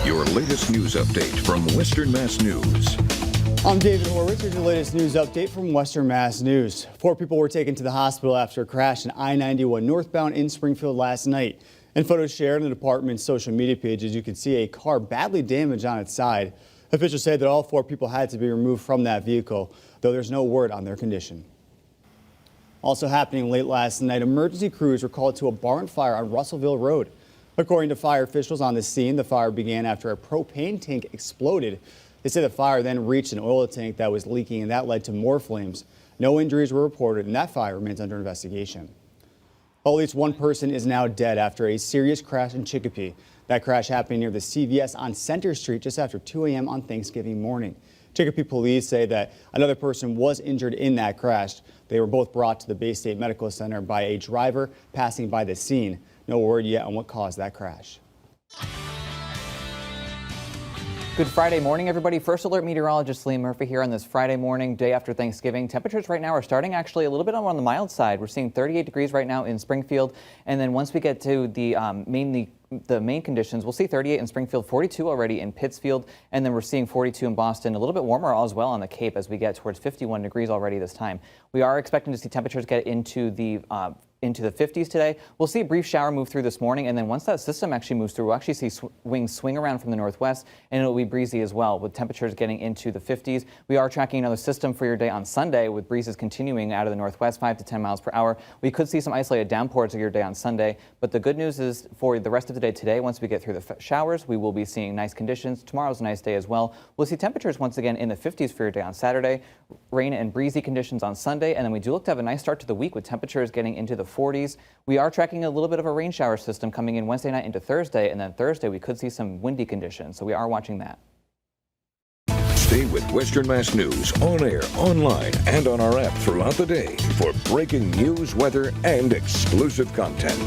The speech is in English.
your latest news update from Western Mass News. I'm David Horwitz. Here's your latest news update from Western Mass News. 4 people were taken to the hospital after a crash in I-91 northbound in Springfield last night. In photos shared on the department's social media pages, you can see a car badly damaged on its side. Officials say that all 4 people had to be removed from that vehicle, though there's no word on their condition. Also happening late last night, emergency crews were called to a barn fire on Russellville Road. According to fire officials on the scene, the fire began after a propane tank exploded. They say the fire then reached an oil tank that was leaking, and that led to more flames. No injuries were reported, and that fire remains under investigation. At least 1 person is now dead after a serious crash in Chicopee. That crash happened near the CVS on Center Street just after 2 a.m. on Thanksgiving morning. Chicopee police say that another person was injured in that crash. They were both brought to the Bay State Medical Center by a driver passing by the scene. No word yet on what caused that crash. Good Friday morning, everybody. First Alert meteorologist Lee Murphy here on this Friday morning, day after Thanksgiving. Temperatures right now are starting actually a little bit on the mild side. We're seeing 38 degrees right now in Springfield. And then once we get to the main conditions, we'll see 38 in Springfield, 42 already in Pittsfield, and then we're seeing 42 in Boston. A little bit warmer as well on the Cape as we get towards 51 degrees already this time. We are expecting to see temperatures get into the 50s today. We'll see a brief shower move through this morning, and then once that system actually moves through, we'll actually see winds swing around from the northwest, and it'll be breezy as well, with temperatures getting into the 50s. We are tracking another system for your day on Sunday, with breezes continuing out of the northwest, 5 to 10 miles per hour. We could see some isolated downpours of your day on Sunday, but the good news is for the rest of the day today, once we get through the showers, we will be seeing nice conditions. Tomorrow's a nice day as well. We'll see temperatures once again in the 50s for your day on Saturday, rain and breezy conditions on Sunday, and then we do look to have a nice start to the week with temperatures getting into the 40s. We are tracking a little bit of a rain shower system coming in Wednesday night into Thursday, and then Thursday we could see some windy conditions, so we are watching that. Stay with Western Mass News on air, online, and on our app throughout the day for breaking news, weather, and exclusive content.